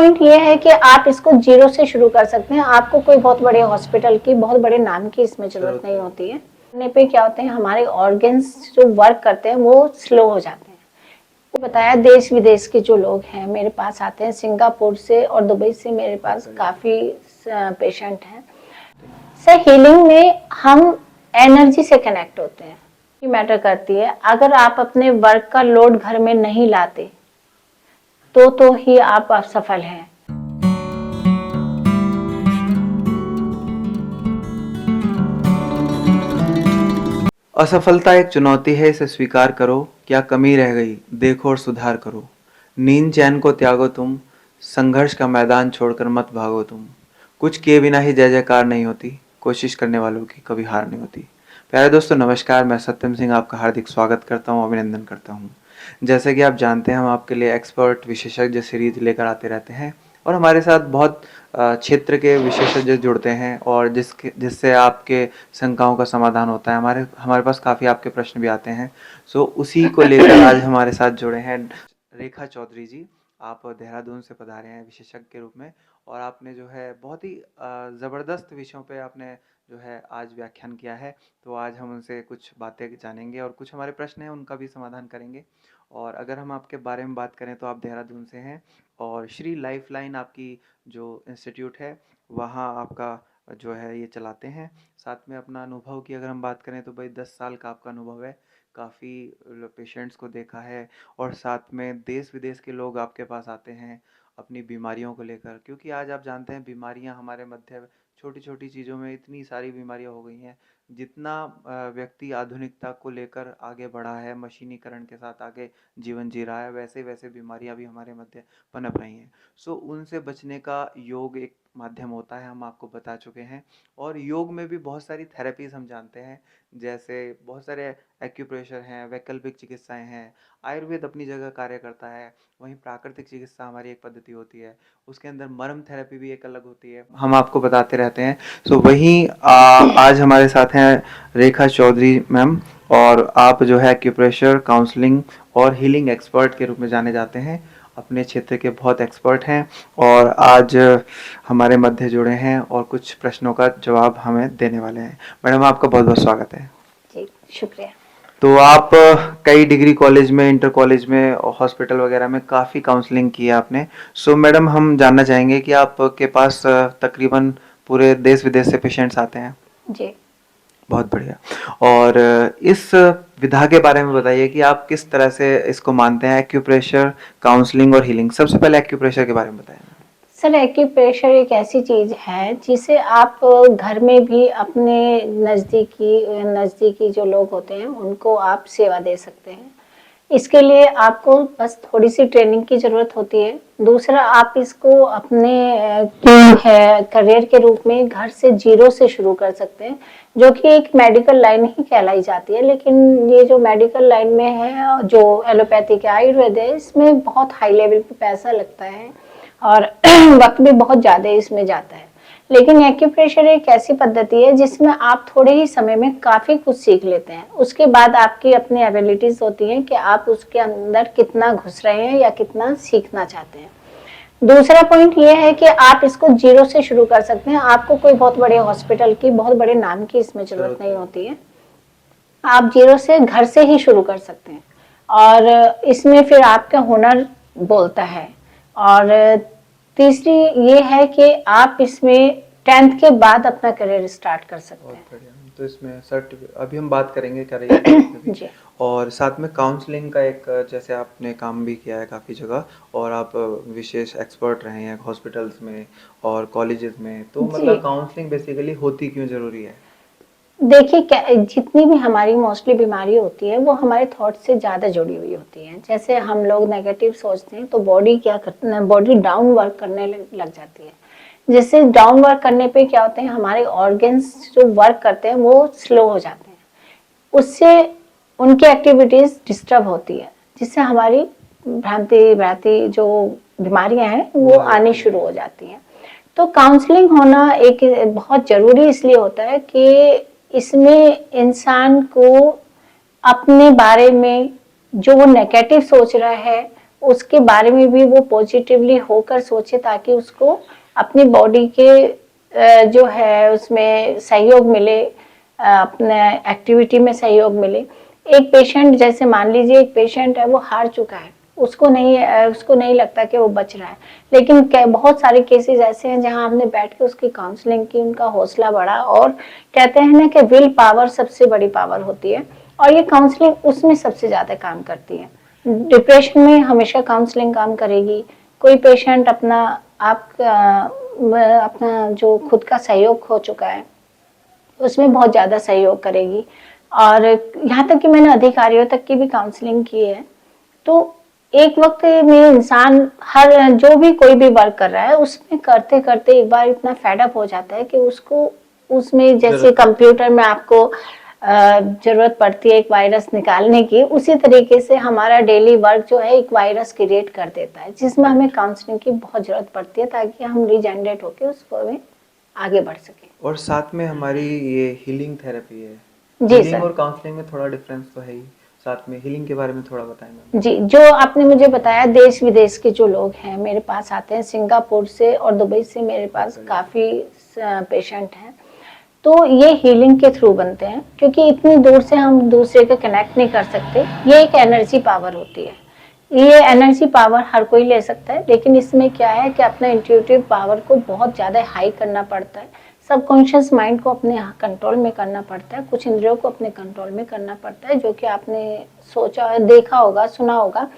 Point ये है कि आप इसको जीरो से शुरू कर सकते हैं। आपको कोई बहुत बड़े हॉस्पिटल की, बहुत बड़े नाम की इसमें जरूरत नहीं होती है। करने पे क्या होते हैं, हमारे ऑर्गन्स जो वर्क करते हैं वो स्लो हो जाते हैं। वो बताया देश विदेश के जो लोग हैं मेरे पास आते हैं, सिंगापुर से और दुबई से मेरे पास काफी पेशेंट हैं। सर, हीलिंग में हम एनर्जी से कनेक्ट होते हैं, ये मैटर करती है। अगर आप अपने वर्क का लोड घर में नहीं लाते तो ही आप असफल हैं। असफलता एक चुनौती है, इसे स्वीकार करो। क्या कमी रह गई देखो और सुधार करो। नींद चैन को त्यागो तुम, संघर्ष का मैदान छोड़कर मत भागो तुम। कुछ किए बिना ही जय जयकार नहीं होती, कोशिश करने वालों की कभी हार नहीं होती। प्यारे दोस्तों नमस्कार, मैं सत्यम सिंह आपका हार्दिक स्वागत करता हूँ, अभिनंदन करता हूँ। जैसे कि आप जानते हैं, हम आपके लिए एक्सपर्ट विशेषज्ञ सीरीज लेकर आते रहते हैं और हमारे साथ बहुत क्षेत्र के विशेषज्ञ जुड़ते हैं और जिससे आपके शंकाओं का समाधान होता है। हमारे पास काफ़ी आपके प्रश्न भी आते हैं। सो उसी को लेकर आज हमारे साथ जुड़े हैं रेखा चौधरी जी। आप देहरादून से पधारे हैं विशेषज्ञ के रूप में और आपने जो है बहुत ही ज़बरदस्त विषयों पे आपने जो है आज व्याख्यान किया है। तो आज हम उनसे कुछ बातें जानेंगे और कुछ हमारे प्रश्न हैं उनका भी समाधान करेंगे। और अगर हम आपके बारे में बात करें तो आप देहरादून से हैं और श्री लाइफलाइन आपकी जो इंस्टीट्यूट है वहाँ आपका जो है ये चलाते हैं। साथ में अपना अनुभव की अगर हम बात करें तो भाई 10 साल का आपका अनुभव है, काफ़ी पेशेंट्स को देखा है और साथ में देश विदेश के लोग आपके पास आते हैं अपनी बीमारियों को लेकर, क्योंकि आज आप जानते हैं बीमारियां हमारे मध्य छोटी छोटी चीज़ों में इतनी सारी बीमारियां हो गई हैं। जितना व्यक्ति आधुनिकता को लेकर आगे बढ़ा है, मशीनीकरण के साथ आगे जीवन जी रहा है, वैसे वैसे बीमारियां भी हमारे मध्य पनप रही हैं। सो उनसे बचने का योग एक माध्यम होता है, हम आपको बता चुके हैं। और योग में भी बहुत सारी थेरेपीज हम जानते हैं, जैसे बहुत सारे एक्यूप्रेशर हैं, वैकल्पिक चिकित्साएं हैं, आयुर्वेद अपनी जगह कार्य करता है, वहीं प्राकृतिक चिकित्सा हमारी एक पद्धति होती है, उसके अंदर मर्म थेरेपी भी एक अलग होती है, हम आपको बताते रहते हैं। सो वहीं आज हमारे साथ हैं रेखा चौधरी मैम और आप जो है एक्यूप्रेशर, काउंसलिंग और हीलिंग एक्सपर्ट के रूप में जाने जाते हैं, अपने क्षेत्र के बहुत एक्सपर्ट हैं और आज हमारे मध्य जुड़े हैं और कुछ प्रश्नों का जवाब हमें देने वाले हैं। मैडम आपका बहुत बहुत स्वागत है। जी शुक्रिया। तो आप कई डिग्री कॉलेज में, इंटर कॉलेज में, हॉस्पिटल वगैरह में काफ़ी काउंसलिंग की है आपने। सो मैडम हम जानना चाहेंगे कि आपके पास तकरीबन पूरे देश विदेश से पेशेंट्स आते हैं। जी बहुत बढ़िया। और इस विधा के बारे में बताइए कि आप किस तरह से इसको मानते हैं, एक्यूप्रेशर, काउंसलिंग और हीलिंग। सबसे पहले एक्यूप्रेशर के बारे में बताएं। सर, एक्यूप्रेशर एक ऐसी चीज है जिसे आप घर में भी अपने नज़दीकी जो लोग होते हैं उनको आप सेवा दे सकते हैं। इसके लिए आपको बस थोड़ी सी ट्रेनिंग की ज़रूरत होती है। दूसरा, आप इसको अपने करियर के रूप में घर से जीरो से शुरू कर सकते हैं, जो कि एक मेडिकल लाइन ही कहलाई जाती है। लेकिन ये जो मेडिकल लाइन में है, जो एलोपैथिक आयुर्वेद है, इसमें बहुत हाई लेवल पे पैसा लगता है और वक्त भी बहुत ज़्यादा इसमें जाता है। लेकिन एक्यूप्रेशर एक ऐसी पद्धति है जिसमें आप थोड़े ही समय में काफ़ी कुछ सीख लेते हैं। उसके बाद आपकी अपनी एबिलिटीज़ होती हैं कि आप उसके अंदर कितना घुस रहे हैं या कितना सीखना चाहते हैं। दूसरा पॉइंट ये है कि आप इसको जीरो से शुरू कर सकते हैं। आपको कोई बहुत बड़े हॉस्पिटल की, बहुत बड़े नाम की इसमें ज़रूरत नहीं होती है। आप जीरो से घर से ही शुरू कर सकते हैं और इसमें फिर आपका हुनर बोलता है। और तीसरी ये है कि आप इसमें 10th के बाद अपना करियर स्टार्ट कर सकते हैं। तो इसमें सर्टिफिकेट अभी हम बात करेंगे करियर जी। और साथ में काउंसलिंग का एक, जैसे आपने काम भी किया है काफ़ी जगह और आप विशेष एक्सपर्ट रहे हैं हॉस्पिटल्स में और कॉलेजेस में, तो मतलब काउंसलिंग बेसिकली होती क्यों ज़रूरी है? देखिए, जितनी भी हमारी मोस्टली बीमारी होती है वो हमारे थॉट से ज़्यादा जुड़ी हुई होती है। जैसे हम लोग नेगेटिव सोचते हैं तो बॉडी क्या करती है, बॉडी डाउन वर्क करने लग जाती है। जैसे डाउन वर्क करने पे क्या होते हैं, हमारे ऑर्गन्स जो वर्क करते हैं वो स्लो हो जाते हैं, उससे उनकी एक्टिविटीज़ डिस्टर्ब होती है, जिससे हमारी भ्रांति जो बीमारियां हैं वो आनी शुरू हो जाती हैं। तो काउंसलिंग होना एक बहुत ज़रूरी इसलिए होता है कि इसमें इंसान को अपने बारे में जो वो नेगेटिव सोच रहा है उसके बारे में भी वो पॉजिटिवली होकर सोचे, ताकि उसको अपनी बॉडी के जो है उसमें सहयोग मिले, अपने एक्टिविटी में सहयोग मिले। एक पेशेंट, जैसे मान लीजिए एक पेशेंट है, वो हार चुका है, उसको नहीं लगता कि वो बच रहा है, लेकिन बहुत सारे केसेस ऐसे हैं जहां हमने बैठ के उसकी काउंसलिंग की, उनका हौसला बढ़ा। और कहते हैं ना कि विल पावर सबसे बड़ी पावर होती है, और ये काउंसलिंग उसमें सबसे ज्यादा काम करती है। डिप्रेशन में हमेशा काउंसलिंग काम करेगी। कोई पेशेंट अपना जो खुद का सहयोग खो चुका है, उसमें बहुत ज्यादा सहयोग करेगी। और यहाँ तक कि मैंने अधिकारियों तक की भी काउंसलिंग की है। तो एक वक्त में इंसान जो भी कोई भी वर्क कर रहा है, उसमें करते करते एक बार इतना फेड अप हो जाता है कि उसको उसमें, जैसे कंप्यूटर में आपको जरूरत पड़ती है एक वायरस निकालने की, उसी तरीके से हमारा डेली वर्क जो है एक वायरस क्रिएट कर देता है, जिसमें हमें काउंसलिंग की बहुत जरूरत पड़ती है, ताकि हम रीजनरेट होकर उसको में आगे बढ़ सके। और साथ में हमारी ये हीलिंग थेरेपी है। जी हीलिंग सर। और काउंसलिंग में थोड़ा डिफरेंस तो है ही, साथ में हीलिंग के बारे में थोड़ा बताएं मैम। जी, जो आपने मुझे बताया, देश विदेश के जो लोग हैं मेरे पास आते हैं, सिंगापुर से और दुबई से मेरे पास काफ़ी पेशेंट हैं। तो ये हीलिंग के थ्रू बनते हैं, क्योंकि इतनी दूर से हम दूसरे के कनेक्ट नहीं कर सकते। ये एक एनर्जी पावर होती है। ये एनर्जी पावर हर कोई ले सकता है, लेकिन इसमें क्या है कि अपना इंट्यूटिव पावर को बहुत ज़्यादा हाई करना पड़ता है, सबकॉन्शियस माइंड को अपने कंट्रोल में करना पड़ता है, कुछ इंद्रियों को अपने कंट्रोल में करना पड़ता है, जो कि आपने सोचा, देखा होगा, सुना होगा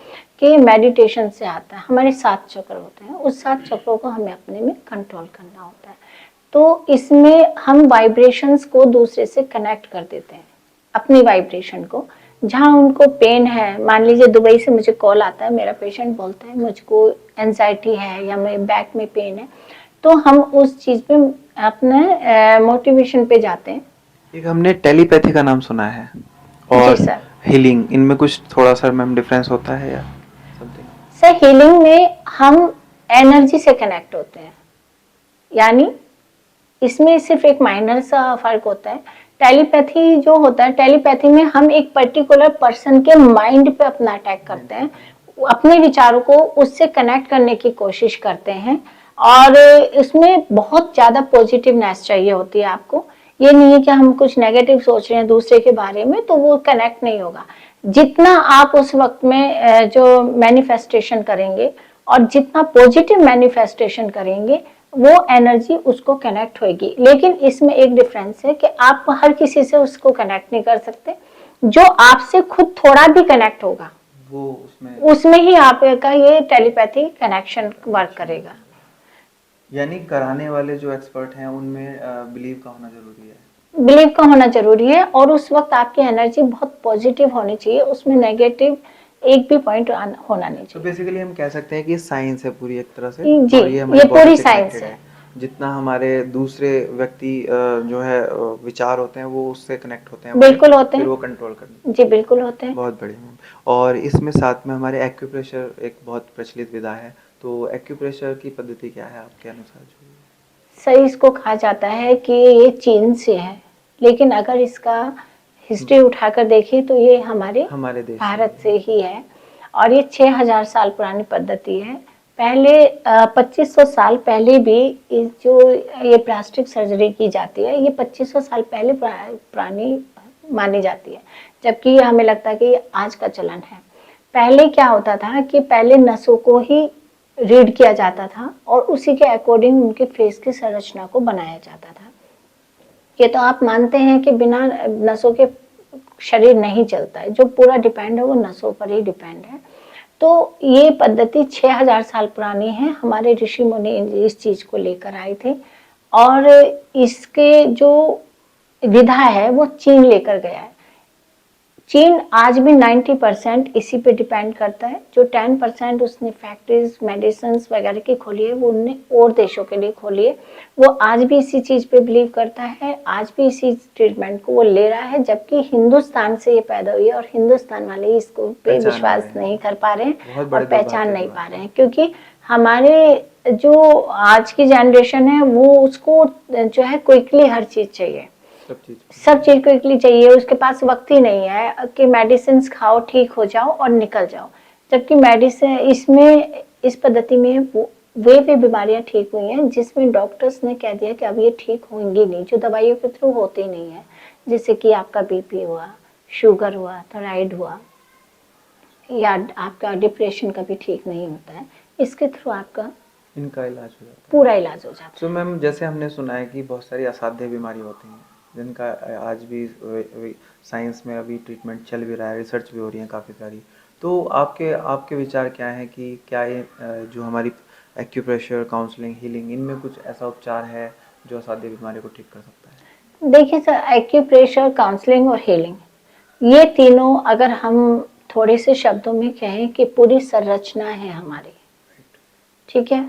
कि मेडिटेशन से आता है। हमारे 7 चक्र होते हैं, उस 7 चक्रों को हमें अपने में कंट्रोल करना होता है। तो इसमें हम वाइब्रेशंस को दूसरे से कनेक्ट कर देते हैं, अपनी वाइब्रेशन को। जहाँ उनको पेन है, मान लीजिए दुबई से मुझे कॉल आता है, मेरा पेशेंट बोलता है मुझको एंजाइटी है या मेरे बैक में पेन है, तो हम उस चीज पे अपने मोटिवेशन पे जाते हैं। एक हमने टेलीपैथी का नाम सुना है, जी और सर। हीलिंग, इनमें कुछ थोड़ा सा मैम डिफरेंस होता है या समथिंग? सर, हीलिंग में हम एनर्जी से कनेक्ट होते हैं, यानी इसमें सिर्फ एक माइनर सा फर्क होता है। टेलीपैथी जो होता है, टेलीपैथी में हम एक पर्टिकुलर पर्सन के माइंड पे अपना अटैक करते हैं, अपने विचारों को उससे कनेक्ट करने की कोशिश करते हैं, और इसमें बहुत ज्यादा पॉजिटिवनेस चाहिए होती है आपको। ये नहीं है कि हम कुछ नेगेटिव सोच रहे हैं दूसरे के बारे में, तो वो कनेक्ट नहीं होगा। जितना आप उस वक्त में जो मैनिफेस्टेशन करेंगे और जितना पॉजिटिव मैनिफेस्टेशन करेंगे, वो एनर्जी उसको कनेक्ट होगी। लेकिन इसमें एक डिफरेंस है कि आप हर किसी से उसको कनेक्ट नहीं कर सकते। जो आपसे खुद थोड़ा भी कनेक्ट होगा, वो उसमें ही आपका ये टेलीपैथी कनेक्शन वर्क करेगा। यानी कराने वाले जो एक्सपर्ट हैं उनमें बिलीव का होना जरूरी है। बिलीव का होना जरूरी है, और उस वक्त आपकी एनर्जी बहुत पॉजिटिव होनी चाहिए, उसमें नेगेटिव एक भी पॉइंट होना नहीं तो चाहिए। बेसिकली हम कह सकते हैं कि साइंस है पूरी एक तरह से, जी, और ये हमारी ये बॉडी पूरी से साइंस कनेक्टेड है। जितना हमारे दूसरे व्यक्ति जो है विचार होते हैं वो उससे कनेक्ट होते हैं बिल्कुल होते फिर हैं। वो कंट्रोल करने। जी बिल्कुल होते हैं। बहुत बढ़िया मैम। और इसमें साथ में हमारे एक्यूप्रेशर एक बहुत प्रचलित विधा है, तो एक्यूप्रेशर की पद्धति क्या है आपके अनुसार? जो सही, इसको कहा जाता है कि ये चीन से है, लेकिन अगर इसका हिस्ट्री उठाकर देखें तो ये हमारे देश भारत से ही है, और ये 6000 साल पुरानी पद्धति है। पहले 2500 साल पहले भी जो ये प्लास्टिक सर्जरी की जाती है, ये 2500 साल पहले पुरानी मानी जाती है, जबकि ये हमें लगता है कि ये आज का चलन है। पहले क्या होता था कि पहले नसों को ही रीड किया जाता था, और उसी के अकॉर्डिंग उनके फेस की संरचना को बनाया जाता था। ये तो आप मानते हैं कि बिना नसों के शरीर नहीं चलता है, जो पूरा डिपेंड है वो नसों पर ही डिपेंड है। तो ये पद्धति 6000 साल पुरानी है, हमारे ऋषि मुनि इस चीज को लेकर आए थे, और इसके जो विधा है वो चीन लेकर गया है। चीन आज भी 90% इसी पे डिपेंड करता है। जो 10% उसने फैक्ट्रीज मेडिसिन वगैरह की खोली है, वो उनने और देशों के लिए खोली है। वो आज भी इसी चीज पे बिलीव करता है, आज भी इसी ट्रीटमेंट को वो ले रहा है, जबकि हिंदुस्तान से ये पैदा हुई है, और हिंदुस्तान वाले इसको पे विश्वास नहीं कर पा रहे हैं और पहचान नहीं पा रहे हैं, क्योंकि हमारे जो आज की जनरेशन है वो उसको जो है क्विकली हर चीज चाहिए, सब चीज क्विकली चाहिए। उसके पास वक्त ही नहीं है कि मेडिसिन खाओ, ठीक हो जाओ और निकल जाओ। जबकि मेडिसिन इसमें, इस पद्धति में वे बीमारियां ठीक हुई हैं जिसमें डॉक्टर्स ने कह दिया कि अब ये ठीक होंगी नहीं, जो दवाइयों के थ्रू होती नहीं है, जैसे कि आपका बीपी हुआ, शुगर हुआ, थायराइड हुआ, या आपका डिप्रेशन कभी ठीक नहीं होता है, इसके थ्रू आपका इनका इलाज हो जाता है। पूरा इलाज हो जाता है। तो मैम जैसे हमने सुना है कि बहुत सारी असाध्य बीमारी होती हैं जिनका आज भी साइंस में अभी ट्रीटमेंट चल भी रहा है, रिसर्च भी हो रही है काफ़ी सारी। तो आपके आपके विचार क्या हैं कि क्या ये जो हमारी एक्यूप्रेशर, काउंसलिंग, हीलिंग, इनमें कुछ ऐसा उपचार है जो असाध्य बीमारी को ठीक कर सकता है? देखिए सर, एक्यूप्रेशर, काउंसलिंग और हीलिंग, ये तीनों अगर हम थोड़े से शब्दों में कहें कि पूरी संरचना है हमारी, ठीक है।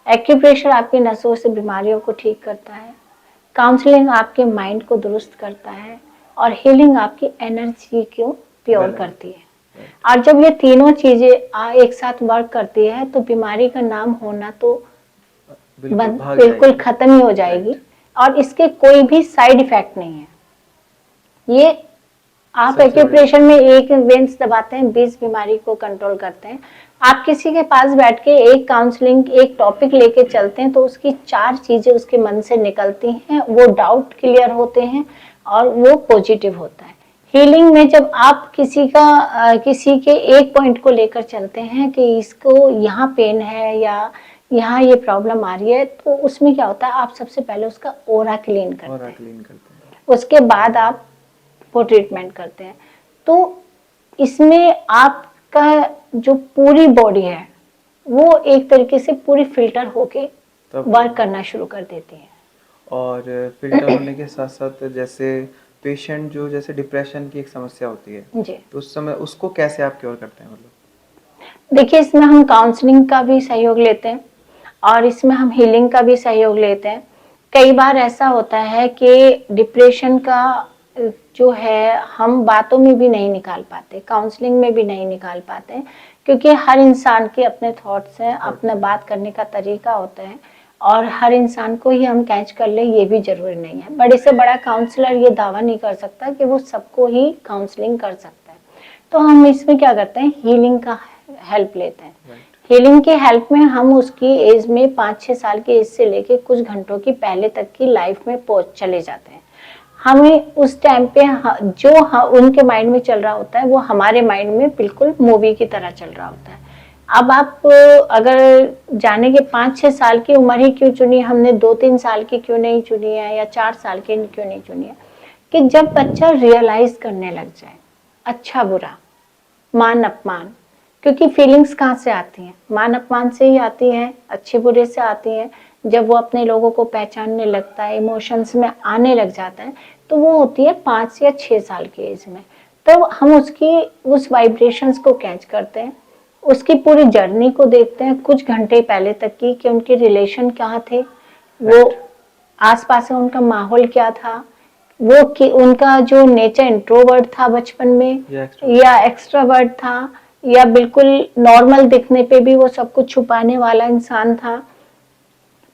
एक्यूप्रेशर आपकी नसों से बीमारियों को ठीक करता है, काउंसलिंग आपके माइंड को दुरुस्त करता है, और हीलिंग आपकी एनर्जी को प्योर करती है। और जब ये तीनों चीजें एक साथ वर्क करती है तो बीमारी का नाम होना तो बिल्कुल खत्म ही हो जाएगी, और इसके कोई भी साइड इफेक्ट नहीं है। ये आप एक्यूप्रेशर में एक वेंस दबाते हैं, 20 बीमारी को कंट्रोल करते हैं। आप किसी के पास बैठ के एक काउंसलिंग, एक टॉपिक लेके चलते हैं तो उसकी 4 चीजें उसके मन से निकलती हैं, वो डाउट क्लियर होते हैं और वो पॉजिटिव होता है। हीलिंग में जब आप किसी के एक पॉइंट को लेकर चलते हैं कि इसको यहाँ पेन है या यहाँ ये प्रॉब्लम आ रही है, तो उसमें क्या होता है, आप सबसे पहले उसका ओरा क्लीन करते हैं, उसके बाद आप वो ट्रीटमेंट करते हैं। तो इसमें आपका जो पूरी बॉडी है वो एक तरीके से पूरी फिल्टर होके वर्क करना शुरू कर देती है। और फिल्टर होने के साथ साथ जैसे पेशेंट जो जैसे डिप्रेशन की एक समस्या होती है जी, तो उस समय उसको कैसे आप क्योर करते हैं? मतलब देखिए, इसमें हम काउंसलिंग का भी सहयोग लेते हैं और इसमें हम हीलिंग का भी सहयोग लेते हैं। कई बार ऐसा होता है कि डिप्रेशन का जो है हम बातों में भी नहीं निकाल पाते, काउंसलिंग में भी नहीं निकाल पाते, क्योंकि हर इंसान के अपने थॉट्स हैं, अपना बात करने का तरीका होता है, और हर इंसान को ही हम कैच कर ले ये भी जरूरी नहीं है। बड़े से बड़ा काउंसलर ये दावा नहीं कर सकता कि वो सबको ही काउंसलिंग कर सकता है। तो हम इसमें क्या करते हैं, हीलिंग का हेल्प लेते हैं। हीलिंग की हेल्प में हम उसकी एज में 5-6 साल की एज से लेके कुछ घंटों की पहले तक की लाइफ में पहुंच चले जाते हैं। हमें उस टाइम पे जो उनके माइंड में चल रहा होता है वो हमारे माइंड में बिल्कुल मूवी की तरह चल रहा होता है। अब आप अगर जाने के 5-6 साल की उम्र ही क्यों चुनी हमने, 2-3 साल की क्यों नहीं चुनी है, या 4 साल की क्यों नहीं चुनी है, कि जब बच्चा रियलाइज करने लग जाए अच्छा बुरा, मान अपमान, क्योंकि फीलिंग्स कहाँ से आती हैं, मान अपमान से ही आती हैं, अच्छे बुरे से आती हैं। जब वो अपने लोगों को पहचानने लगता है, इमोशंस में आने लग जाता है, तो वो होती है 5 या 6 साल की एज में। तब हम उसकी उस वाइब्रेशंस को कैच करते हैं, उसकी पूरी जर्नी को देखते हैं कुछ घंटे पहले तक की, कि उनके रिलेशन क्या थे, वो आसपास में उनका माहौल क्या था, वो कि उनका जो नेचर इंट्रोवर्ट था बचपन में या एक्सट्रावर्ट था, या बिल्कुल नॉर्मल दिखने पे भी वो सब कुछ छुपाने वाला इंसान था।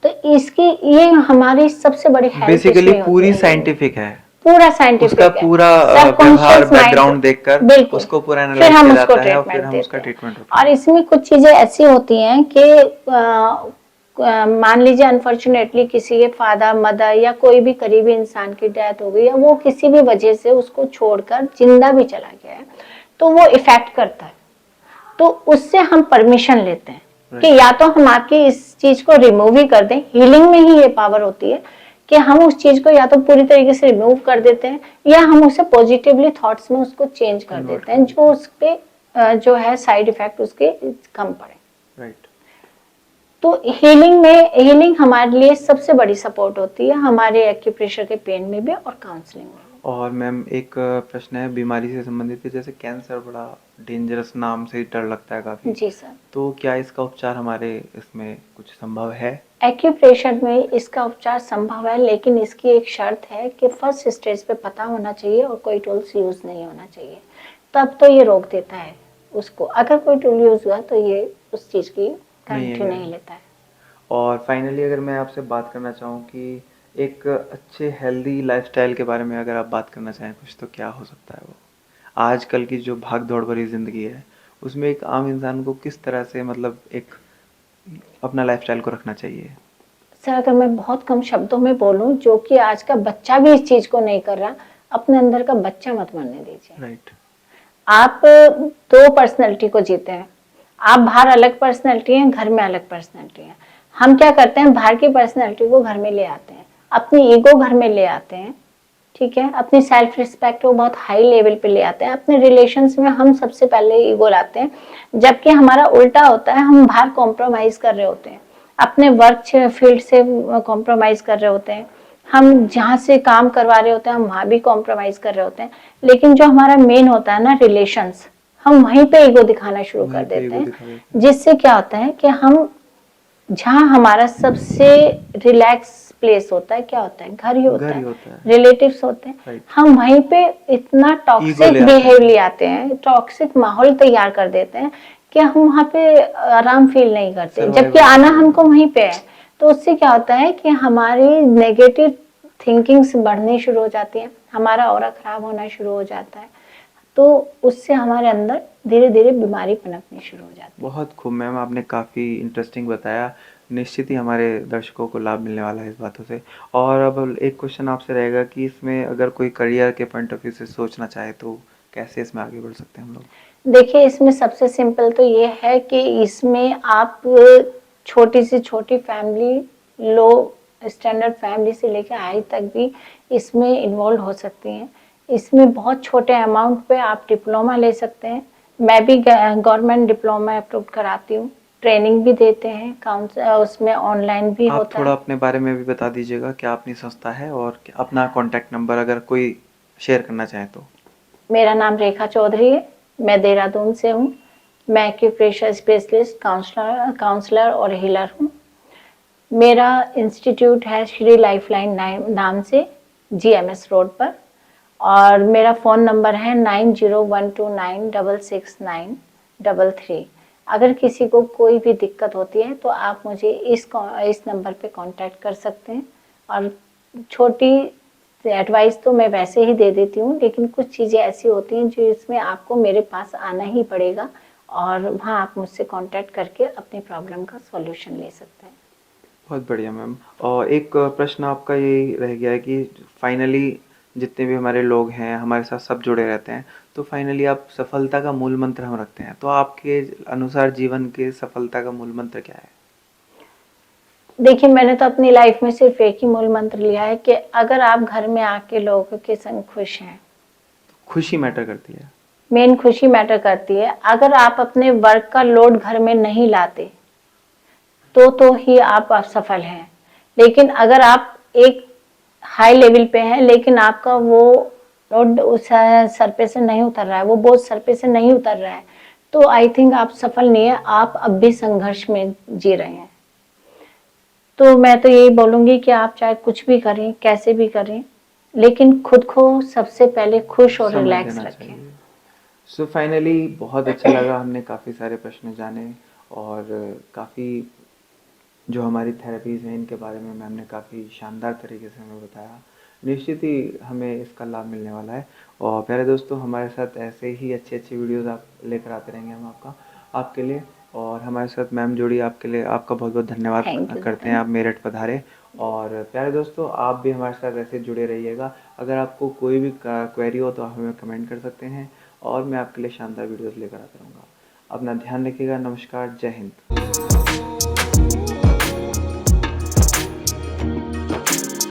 तो इसकी ये हमारी सबसे बड़ी हेल्प बेसिकली पूरी साइंटिफिक है, पूरा साइंटिफिक उसका पूरा व्यवहार बैकग्राउंड देखकर उसको पूरा एनालाइज किया जाता है और फिर हम उसका ट्रीटमेंट होता है। और इसमें कुछ चीजें ऐसी होती हैं कि मान लीजिए अनफॉर्चुनेटली किसी के फादर मदर या कोई भी करीबी इंसान की डेथ हो गई, या वो किसी भी वजह से उसको छोड़कर जिंदा भी चला गया है, तो वो इफेक्ट करता है। तो उससे हम परमिशन लेते हैं कि या तो हम आपकी इस चीज को रिमूव ही कर दें, हीलिंग में ही ये पावर होती है कि हम उस चीज को या तो पूरी तरीके से रिमूव कर देते हैं, या हम उसे पॉजिटिवली थॉट्स में उसको चेंज कर देते हैं, जो उस पे जो है साइड इफेक्ट उसके कम पड़े। राइट। तो हीलिंग हमारे लिए सबसे बड़ी सपोर्ट होती है, हमारे एक्यूप्रेशर के पेन में भी और काउंसलिंग में। और मैम एक प्रश्न है बीमारी से संबंधित, जैसे कैंसर बड़ा डेंजरस नाम से ही डर लगता है काफी। जी सर। तो क्या इसका उपचार हमारे इसमें कुछ संभव है? एक्यूप्रेशर में इसका उपचार संभव है, लेकिन इसकी एक शर्त है कि फर्स्ट स्टेज पे पता होना चाहिए और कोई टूल्स यूज नहीं होना चाहिए, तब तो ये रोक देता है उसको। अगर कोई टूल यूज हुआ तो ये उस चीज की गारंटी नहीं लेता है। और फाइनली अगर मैं आपसे बात करना चाहूँ कि एक अच्छे हेल्दी लाइफस्टाइल के बारे में अगर आप बात करना चाहें कुछ, तो क्या हो सकता है वो? आजकल की जो भाग दौड़ भरी ज़िंदगी है उसमें एक आम इंसान को किस तरह से मतलब एक अपना लाइफस्टाइल को रखना चाहिए? सर अगर मैं बहुत कम शब्दों में बोलूं, जो कि आज का बच्चा भी इस चीज को नहीं कर रहा, अपने अंदर का बच्चा मत मरने दीजिए। राइट। आप दो पर्सनैलिटी को जीते हैं। आप बाहर अलग पर्सनैलिटी हैं, घर में अलग पर्सनैलिटी हैं। हम क्या करते हैं, बाहर की पर्सनैलिटी को घर में ले आते हैं, अपनी ईगो घर में ले आते हैं, ठीक है, अपनी सेल्फ रिस्पेक्ट को बहुत हाई लेवल पे ले आते हैं। अपने रिलेशंस में हम सबसे पहले ईगो लाते हैं, जबकि हमारा उल्टा होता है, हम बाहर कॉम्प्रोमाइज कर रहे होते हैं, अपने वर्क फील्ड से कॉम्प्रोमाइज कर रहे होते हैं, हम जहाँ से काम करवा रहे होते हैं हम वहाँ भी कॉम्प्रोमाइज कर रहे होते हैं। लेकिन जो हमारा मेन होता है ना रिलेशंस, हम वहीं पे ईगो दिखाना शुरू कर देते हैं, जिससे क्या होता है कि हम जहाँ हमारा सबसे रिलैक्स प्लेस होता है, क्या होता है, घर ही होता है, रिलेटिव्स होते हैं, Right. हम वहीं पे इतना टॉक्सिक बिहेव ले आते हैं, टॉक्सिक माहौल तैयार कर देते हैं कि हम वहाँ पे आराम फील नहीं करते, जबकि आना हमको वहीं पे है। तो उससे क्या होता है कि हमारी नेगेटिव थिंकिंग्स बढ़नी शुरू हो जाती है, हमारा ऑरा खराब होना शुरू हो जाता है, तो उससे हमारे अंदर धीरे धीरे बीमारी पनपनी शुरू हो जाती है। बहुत खूब मैम, आपने काफ़ी इंटरेस्टिंग बताया। निश्चित ही हमारे दर्शकों को लाभ मिलने वाला है इस बातों से। और अब एक क्वेश्चन आपसे रहेगा कि इसमें अगर कोई करियर के पॉइंट ऑफ व्यू से सोचना चाहे तो कैसे इसमें आगे बढ़ सकते हैं हम लोग? देखिए, इसमें सबसे सिंपल तो ये है कि इसमें आप छोटी से छोटी फैमिली, लो स्टैंडर्ड फैमिली से लेकर हाई तक भी इसमें इन्वॉल्व हो सकती हैं। इसमें बहुत छोटे अमाउंट पे आप डिप्लोमा ले सकते हैं। मैं भी गवर्नमेंट डिप्लोमा अप्रूव कराती हूँ, ट्रेनिंग भी देते हैं, काउंसल उसमें ऑनलाइन भी आप होता थोड़ा है। अपने बारे में भी बता दीजिएगा, क्या अपनी संस्था है और अपना कॉन्टैक्ट नंबर अगर कोई शेयर करना चाहे तो? मेरा नाम रेखा चौधरी है, मैं देहरादून से हूँ। मैं एक्यूप्रेशर स्पेशलिस्ट, काउंसलर और हीलर हूँ। मेरा इंस्टीट्यूट है श्री लाइफलाइन नाम से, जीएमएस रोड पर, और मेरा फ़ोन नंबर है 9012966933। अगर किसी को कोई भी दिक्कत होती है तो आप मुझे इस नंबर पे कांटेक्ट कर सकते हैं। और छोटी एडवाइस तो मैं वैसे ही दे देती हूँ, लेकिन कुछ चीज़ें ऐसी होती हैं जो इसमें आपको मेरे पास आना ही पड़ेगा, और वहाँ आप मुझसे कांटेक्ट करके अपनी प्रॉब्लम का सॉल्यूशन ले सकते हैं। बहुत बढ़िया मैम। और एक प्रश्न आपका यही रह गया है कि फाइनली जितने भी हमारे लोग हैं हमारे साथ सब जुड़े रहते हैं, तो फाइनली आप सफलता का मूल मंत्र हम रखते हैं, तो आपके अनुसार जीवन के सफलता का मूल मंत्र क्या है? देखिए, मैंने तो अपनी लाइफ में सिर्फ एक ही मूल मंत्र लिया है कि अगर आप घर में आके लोगों के संग खुश हैं, खुशी मैटर करती है। मेन खुशी मैटर करती है। अगर आप अपने वर्क का लोड घर में नहीं लाते तो ही आप सफल हैं। लेकिन अगर आप एक हाई लेवल पे हैं लेकिन आपका वो लोड उस सर पे से नहीं उतर रहा है, वो बोझ सर पे से नहीं उतर रहा है, तो आई थिंक आप सफल नहीं है, आप अब भी संघर्ष में जी रहे हैं। तो मैं तो यही बोलूंगी कि आप चाहे कुछ भी करें, कैसे भी करें, लेकिन खुद को सबसे पहले खुश और समय रिलैक्स देना रखें। चाहिए। सो फाइनली बहुत अच्छा लगा, हमने काफ़ी सारे प्रश्न जाने और काफ़ी जो हमारी थेरेपीज़ हैं इनके बारे में मैम ने काफ़ी शानदार तरीके से हमें बताया। निश्चित ही हमें इसका लाभ मिलने वाला है। और प्यारे दोस्तों, हमारे साथ ऐसे ही अच्छे अच्छे वीडियोज़ आप लेकर आते रहेंगे हम आपके लिए। और हमारे साथ मैम जुड़ी, आपके लिए आपका बहुत बहुत धन्यवाद थैंक यू करते सर। हैं, आप मेरठ पधारे। और प्यारे दोस्तों, आप भी हमारे साथ ऐसे जुड़े रहिएगा। अगर आपको कोई भी क्वेरी हो तो आप हमें कमेंट कर सकते हैं और मैं आपके लिए शानदार वीडियोज़ लेकर आता रहूँगा। अपना ध्यान रखिएगा। नमस्कार, जय हिंद।